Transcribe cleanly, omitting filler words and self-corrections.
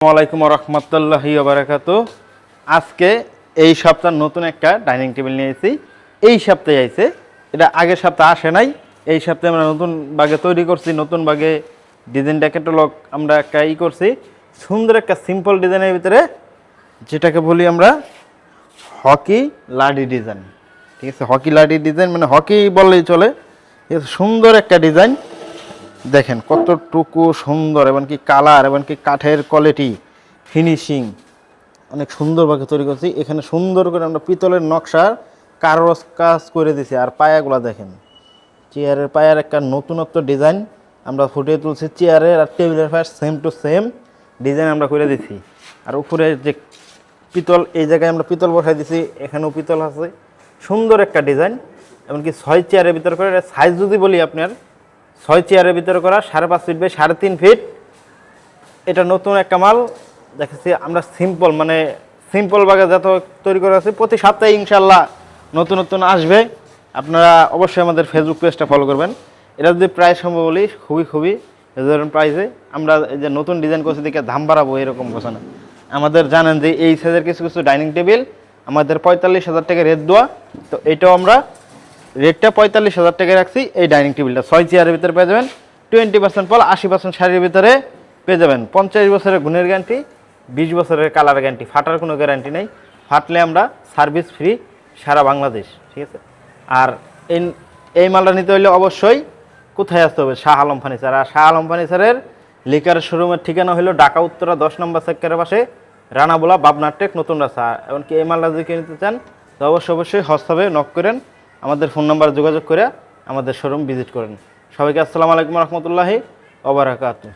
আসসালামাইকুম রহমতুল্লাহি বারাকাতু। আজকে এই সপ্তাহ নতুন একটা ডাইনিং টেবিল নিয়েছি। এই সপ্তাহে আইছে, এটা আগের সপ্তাহে আসে নাই। এই সপ্তাহে আমরা নতুন বাগে তৈরি করছি, নতুন বাগে ডিজাইনটা ক্যাটালগ আমরা একটা করছি। সুন্দর একটা সিম্পল ডিজাইনের ভিতরে, যেটাকে বলি আমরা হকি লাডি ডিজাইন। ঠিক আছে, হকি লাডি ডিজাইন মানে হকি বললেই চলে। সুন্দর একটা ডিজাইন, দেখেন কতটুকু সুন্দর, এমনকি কালার, এমনকি কাঠের কোয়ালিটি, ফিনিশিং অনেক সুন্দরভাবে তৈরি করছি। এখানে সুন্দর করে আমরা পিতলের নকশার কারুকাজ কাজ করে দিছি। আর পায়াগুলো দেখেন, চেয়ারের পায়ার একটা নতুনত্ব ডিজাইন আমরা ফুটিয়ে তুলছি। চেয়ারের আর টেবিলের পায়ার সেম টু সেম ডিজাইন আমরা করে দিছি। আর উপরে যে পিতল, এই জায়গায় আমরা পিতল বসাই দিছি, এখানেও পিতল আছে। সুন্দর একটা ডিজাইন, এমনকি 6 চেয়ারের ভিতরে করে। সাইজ যদি বলি আপনার 6 চেয়ারের ভিতরে করা, 5.5 ফিট বাই 3.5 ফিট। এটা নতুন একটা মাল দেখেছি আমরা। সিম্পল মানে সিম্পল বাগে যত তৈরি করা আছে, প্রতি সপ্তাহে ইনশাল্লাহ নতুন নতুন আসবে। আপনারা অবশ্যই আমাদের ফেসবুক পেজটা ফলো করবেন। এটা যদি প্রাইস সম্ভব বলি, খুবই রিজনেবল প্রাইসে আমরা এই যে নতুন ডিজাইন করছি দেখে দাম বাড়াবো এরকম কথা না। আমাদের জানেন যে এই সাইজের কিছু কিছু ডাইনিং টেবিল আমাদের 45,000 টাকা রেট দেওয়া, তো এটাও আমরা রেটটা 45,000 টাকা রাখছি। এই ডাইনিং টেবিলটা 6 চেয়ারের ভিতরে পেয়ে যাবেন। 20% ফল, 80% শাড়ির ভিতরে পেয়ে যাবেন। 50 বছরের গুণের গ্যারান্টি, 20 বছরের কালার গ্যারান্টি। ফাটার কোনো গ্যারান্টি নেই, ফাটলে আমরা সার্ভিস ফ্রি সারা বাংলাদেশ। ঠিক আছে, আর এই মালটা নিতে হলে অবশ্যই কোথায় আসতে হবে? শাহ আলম ফার্নিচার। আর শাহ আলম ফার্নিচারের লিকার শোরুমের ঠিকানা হলো ঢাকা উত্তরা 10 নম্বর সেক্টরের পাশে, রানাবোলা, বাবনার টেক, নতুন রাস্তা। এমনকি এই মালটা যদি নিতে চান তো অবশ্যই হোয়াটসঅ্যাপে নক করেন, আমাদের ফোন নাম্বার যোগাযোগ করে আমাদের শোরুম ভিজিট করেন। সবাইকে আসসালামু আলাইকুম রহমতুল্লাহি ওয়া বারাকাতুহু।